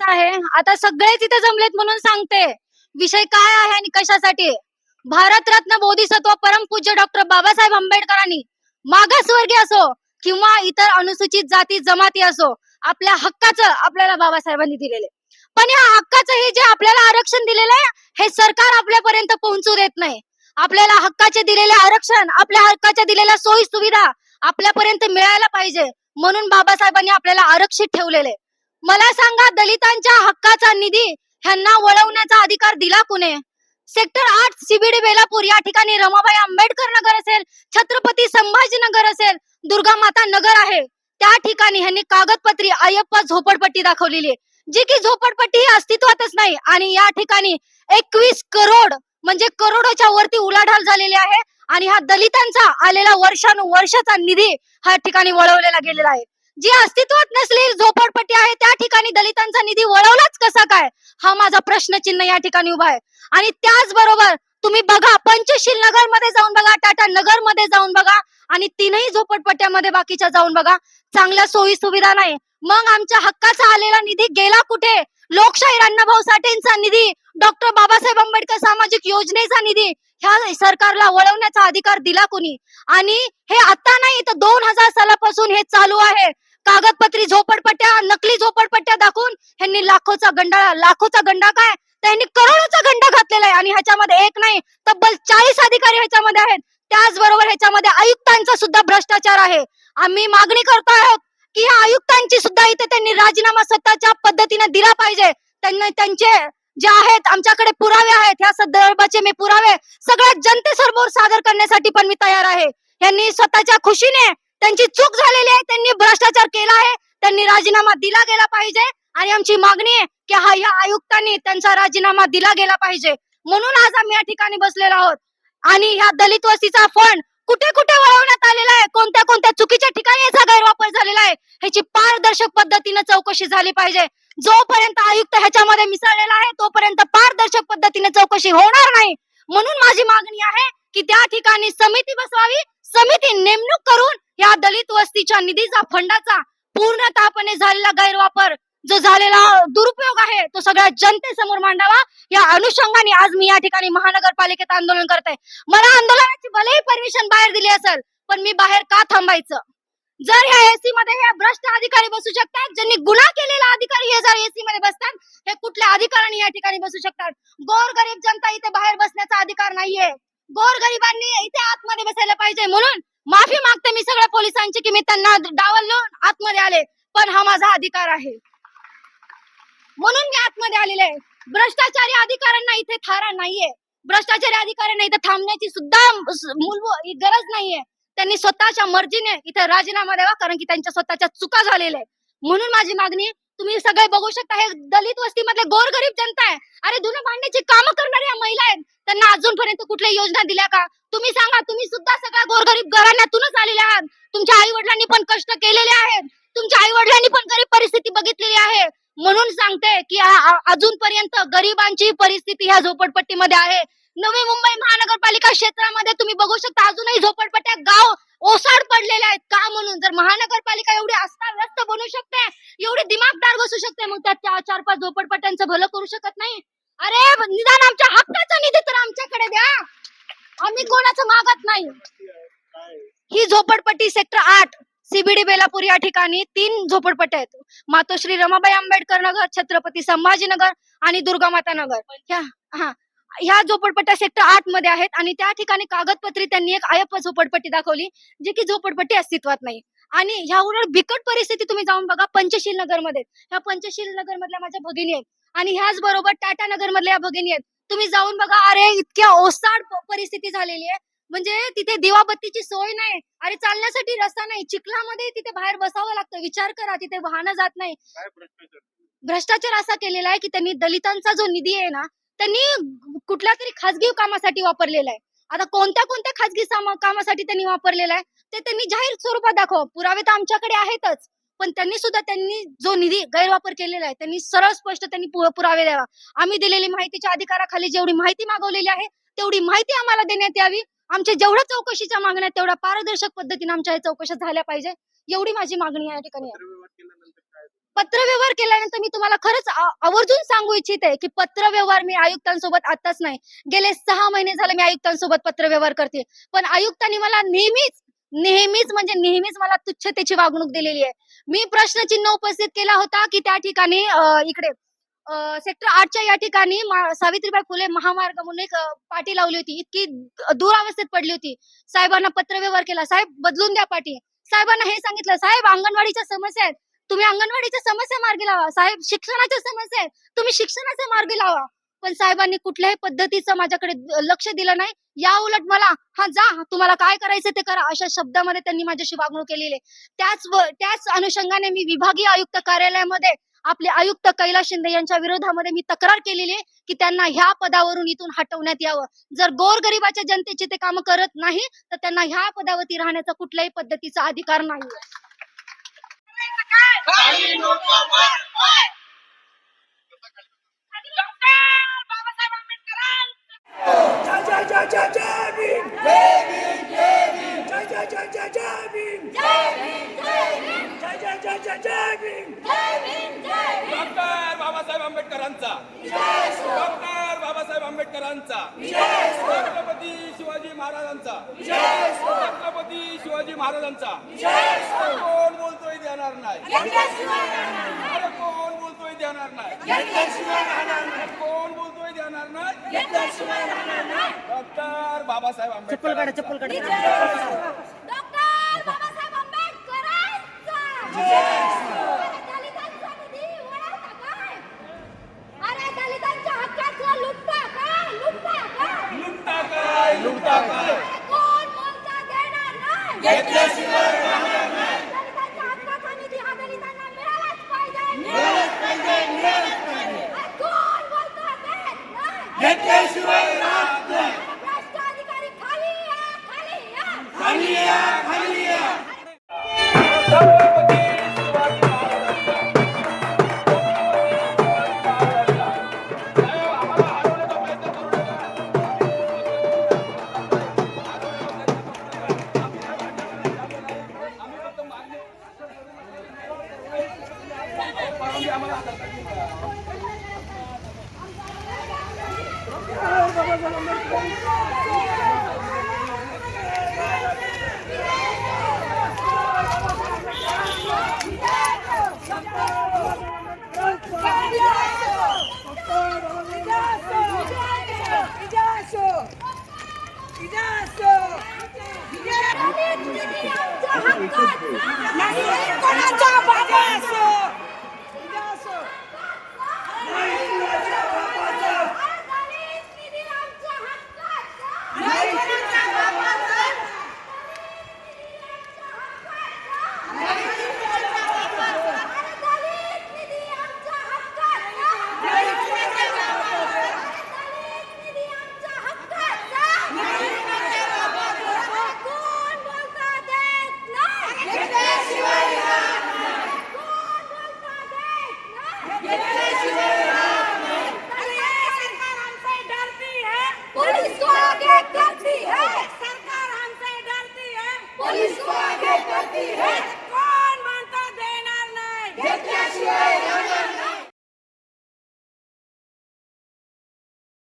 आहे. आता सगळेच इथे जमलेत म्हणून सांगते. विषय काय आहे आणि कशासाठी? भारतरत्न बोधिसत्व परमपूज्य डॉक्टर बाबासाहेब आंबेडकरांनी मागासवर्गीय असो किंवा इतर अनुसूचित जाती जमाती असो, आपल्या हक्काचं आपल्याला बाबासाहेबांनी दिलेले. पण या हक्काचं हे जे आपल्याला आरक्षण दिलेलं आहे, हे सरकार आपल्यापर्यंत पोहोचू देत नाही. आपल्याला हक्काचे दिलेले आरक्षण, आपल्या हक्काच्या दिलेल्या सोयी सुविधा आपल्यापर्यंत मिळायला पाहिजे, म्हणून बाबासाहेबांनी आपल्याला आरक्षित ठेवलेले. मला सांगा, दलितांच्या हक्काचा निधी ह्यांना वळवण्याचा अधिकार दिला कुणे? सेक्टर 8 सीबीडी बेलापूर या ठिकाणी रमाबाई आंबेडकर नगर असेल, छत्रपती संभाजीनगर असेल, दुर्गा माता नगर आहे, त्या ठिकाणी ह्यांनी कागदपत्री अय्यप्पा झोपडपट्टी दाखवलेली आहे, जी की झोपडपट्टी ही अस्तित्वातच नाही. आणि या ठिकाणी 21 करोड म्हणजे करोडोच्या वरती उलाढाल झालेली आहे. आणि हा दलितांचा आलेला वर्षानुवर्षाचा निधी ह्या ठिकाणी वळवलेला गेलेला आहे. जी अस्तित्वात नसलेली झोपडपट्टी आहे त्या ठिकाणी दलितांचा निधी वळवलाच कसा काय, हा माझा प्रश्नचिन्ह या ठिकाणी उभा आहे. आणि त्याचबरोबर तुम्ही बघा, पंचशील नगर मध्ये जाऊन बघा, टाटा नगर मध्ये जाऊन बघा, आणि तीनही झोपडपट्ट्यामध्ये बाकीच्या जाऊन बघा, चांगल्या सोयी सुविधा नाही. मग आमच्या हक्काचा आलेला निधी गेला कुठे? लोकशाहीर अण्णाभाऊ साठेंचा निधी, डॉक्टर बाबासाहेब आंबेडकर सामाजिक योजनेचा निधी ह्या सरकारला वळवण्याचा अधिकार दिला कोणी? आणि हे आता नाही तर 2000 सालापासून हे चालू आहे. कागदपत्री झोपडपट्ट्या, नकली झोपडपट्ट्या दाखवून ह्यांनी लाखोचा गंडा काय, त्यांनी करोडोचा गंडा घातलेला आहे. आणि ह्याच्यामध्ये एक नाही, तब्बल 40 अधिकारी ह्याच्यामध्ये आहेत. त्याचबरोबर ह्याच्यामध्ये आयुक्तांचा सुद्धा भ्रष्टाचार आहे. आम्ही मागणी करतो आहोत की या आयुक्तांची सुद्धा इथे त्यांनी राजीनामा स्वतःच्या पद्धतीने दिला पाहिजे. त्यांनी त्यांचे जे आहेत, आमच्याकडे पुरावे आहेत, ह्या संदर्भाचे मी पुरावे सगळ्या जनतेसमोर सादर करण्यासाठी पण मी तयार आहे. यांनी स्वतःच्या खुशीने, त्यांची चूक झालेली आहे, त्यांनी भ्रष्टाचार केला आहे, त्यांनी राजीनामा दिला गेला पाहिजे. आणि आमची मागणी आहे की या आयुक्तांनी त्यांचा राजीनामा दिला गेला पाहिजे. म्हणून आज आम्ही या ठिकाणी बसलेलो आहोत. आणि ह्या दलित वस्तीचा फंड कुठे कुठे वळवण्यात आलेला आहे, कोणत्या कोणत्या चुकीच्या ठिकाणी याचा गैरवापर झालेला आहे, ह्याची पारदर्शक पद्धतीने चौकशी झाली पाहिजे. जोपर्यंत आयुक्त ह्याच्यामध्ये मिसळलेला आहे तोपर्यंत पारदर्शक पद्धतीने चौकशी होणार नाही. म्हणून माझी मागणी आहे की त्या ठिकाणी समिती बसवावी, समिती नेमणूक करून या दलित वस्तीच्या निधीचा, फंडाचा पूर्णतःपणे झालेला गैरवापर, जो झालेला दुरुपयोग आहे, तो सगळ्या जनतेसमोर मांडावा. या अनुषंगाने आज मी या ठिकाणी महानगरपालिकेत आंदोलन करते. मला आंदोलनाची भलेही परमिशन बाहेर दिली असेल, पण मी बाहेर का थांबायचं? जर ह्या एसी मध्ये हे भ्रष्ट अधिकारी बसू शकतात, ज्यांनी गुन्हा केलेला अधिकारी हे जर एसी मध्ये बसतात, हे कुठल्या अधिकाऱ्यांनी या ठिकाणी बसू शकतात? गोरगरीब जनता इथे बाहेर बसण्याचा अधिकार नाहीये. गोरगरिबांनी इथे आतमध्ये बसायला पाहिजे. म्हणून माफी मागते मी सगळ्या पोलिसांची की मी त्यांना डावलून आतमध्ये आले, पण हा माझा अधिकार आहे म्हणून मी आतमध्ये आलेले आहे. भ्रष्टाचारी अधिकाऱ्यांना इथे थारा नाहीये. भ्रष्टाचारी अधिकाऱ्यांना इथे थांबण्याची सुद्धा मूलभूत गरज नाहीये. त्यांनी स्वतःच्या मर्जीने इथे राजीनामा द्यावा, कारण की त्यांच्या स्वतःच्या चुका झालेल्या आहेत. म्हणून माझी मागणी, तुम्ही सगळे बघू शकता, हे दलित वस्तीमधले गोरगरीब जनता आहे. अरे धुणं भांड्याची कामं करणाऱ्या महिला आहेत, त्यांना अजूनपर्यंत कुठल्या योजना दिल्या का? तुम्ही सांगा. तुम्ही सुद्धा सगळ्या गोरगरीब घराण्यातूनच आलेले आहात. तुमच्या आई वडिलांनी पण कष्ट केलेले आहेत, तुमच्या आई वडिलांनी पण गरीब परिस्थिती बघितलेली आहे. म्हणून सांगते की अजूनपर्यंत गरिबांची परिस्थिती ह्या झोपडपट्टीमध्ये आहे. नवी मुंबई महानगरपालिका क्षेत्रामध्ये तुम्ही बघू शकता, अजूनही झोपडपट्ट्या, गाव ओसाड पडलेले आहेत. का? म्हणून जर महानगरपालिका एवढी अस्ताव्यस्त बनू शकते, एवढी दिमागदार बसू शकते, मग त्या 4-5 झोपडपट्ट्यांचं भलं करू शकत नाही? अरे निदान आमच्या हक्काचा निधी तर आमच्याकडे द्या. आम्ही कोणाचं मागत नाही. ही झोपडपट्टी सेक्टर 8 सीबीडी बेलापूर या ठिकाणी 3 झोपडपट्ट्या आहेत. मातोश्री रमाबाई आंबेडकर नगर, छत्रपती संभाजीनगर आणि दुर्गा माता नगर. ह्या झोपडपट्ट्या सेक्टर 8 मध्ये आहेत. आणि त्या ठिकाणी कागदपत्री त्यांनी एक अय्यप्पा झोपडपट्टी दाखवली, जी की झोपडपट्टी अस्तित्वात नाही. आणि ह्या उलट बिकट परिस्थिती तुम्ही जाऊन बघा पंचशील नगर मध्ये. ह्या पंचशील नगर मधल्या माझ्या भगिनी आहेत, आणि ह्याच बरोबर टाटा नगर मधल्या या भगिनी आहेत. तुम्ही जाऊन बघा, अरे इतक्या ओसाड परिस्थिती झालेली आहे, म्हणजे तिथे दिवाबत्तीची सोय नाही. अरे चालण्यासाठी रस्ता नाही, चिखलामध्ये तिथे बाहेर बसावं लागतं. विचार करा, तिथे वाहनं जात नाही. भ्रष्टाचार असा केलेला आहे की त्यांनी दलितांचा जो निधी आहे ना, त्यांनी कुठल्या तरी खासगी कामासाठी वापरलेला आहे. आता कोणत्या कोणत्या खासगी कामासाठी त्यांनी वापरलेला आहे ते त्यांनी जाहीर स्वरूपात दाखव. पुरावे तर आमच्याकडे आहेतच, पण त्यांनी जो निधी गैरवापर केलेला आहे, त्यांनी सरळ स्पष्ट त्यांनी पुरावे द्यावा. आम्ही दिलेली माहितीच्या अधिकाराखाली जेवढी माहिती मागवलेली आहे तेवढी माहिती आम्हाला देण्यात यावी. आमच्या जेवढ्या चौकशीच्या मागण्या तेवढ्या पारदर्शक पद्धतीने आमच्या चौकशा झाल्या पाहिजे, एवढी माझी मागणी या ठिकाणी आहे. पत्रव्यवहार केल्यानंतर मी तुम्हाला खरंच आवर्जून सांगू इच्छिते की पत्रव्यवहार मी आयुक्तांसोबत आताच नाही, गेले 6 महिने झाले मी आयुक्तांसोबत पत्रव्यवहार करते. पण आयुक्तांनी मला नेहमीच म्हणजे नेहमीच मला तुच्छतेची वागणूक दिलेली आहे. मी प्रश्नचिन्ह उपस्थित केला होता की त्या ठिकाणी इकडे सेक्टर 8च्या या ठिकाणी सावित्रीबाई फुले महामार्ग म्हणून एक पाटी लावली होती. इतकी दुरावस्थेत पडली होती. साहेबांना पत्रव्यवहार केला, "साहेब बदलून द्या पाटी." साहेबांना हे सांगितलं, "साहेब अंगणवाडीच्या समस्या आहेत. तुम्ही अंगणवाडीच्या समस्या मार्गी लावा. साहेब शिक्षणाच्या समस्या आहेत. तुम्ही शिक्षणाच्या मार्गी लावा." पण साहेबांनी कुठल्याही पद्धतीचं माझ्याकडे लक्ष दिलं नाही. या उलट मला, "हां, जा. तुम्हाला काय करायचं ते करा." अशा शब्दामध्ये त्यांनी माझ्याशी वागणूक केलेली आहे. त्याच अनुषंगाने मी विभागीय आयुक्त कार्यालयामध्ये आपले आयुक्त कैलास शिंदे यांच्या विरोधामध्ये मी तक्रार केलेली आहे की त्यांना ह्या पदावरून इथून हटवण्यात यावं. जर गोरगरिबाच्या जनतेचे ते कामं करत नाही तर त्यांना ह्या पदावरती राहण्याचा कुठल्याही पद्धतीचा अधिकार नाहीये. जय जय जय जय जय भीम, जय भीम जय भीम, जय जय जय जय जय भीम, जय भीम जय भीम, जय जय जय जय जय भीम, जय भीम जय भीम. डॉक्टर बाबासाहेब आंबेडकरांचा, डॉक्टर बाबासाहेब आंबेडकरांचा, छत्रपती शिवाजी महाराजांचा, छत्रपती शिवाजी महाराजांचा. कोण बोलतोय देणार नाही, अरे कोण बोलतोय देणार नाही, कोण बोलतोय देणार नाही. डॉक्टर बाबासाहेब आंबेडकर, डॉक्टर बाबासाहेब आंबेडकरांचा. दलितांचा निधी वळवता काय? अरे दलितांच्या हक्काचं लुटता काय? लुटता काय, लुटता काय. अरे कोण मोर्चा देणार नाही? घेतल्याशिवाय राहणार नाही. दलितांच्या हक्काचा निधी हा दलितांना मिळालाच पाहिजे. मिळालंच पाहिजे, मिळालंच पाहिजे. अरे कोण बोलतं देत नाही? घेतल्याशिवाय राहत नाही. अरे भ्रष्ट अधिकारी खाली या, खाली या. खाली या, खाली या. छत्रपती शिवाजी महाराजांचा, आम्हाला हरवण्याचा प्रयत्न करू नका. आम्ही फक्त मागणी आम्हाला कोणाचा बाबा असो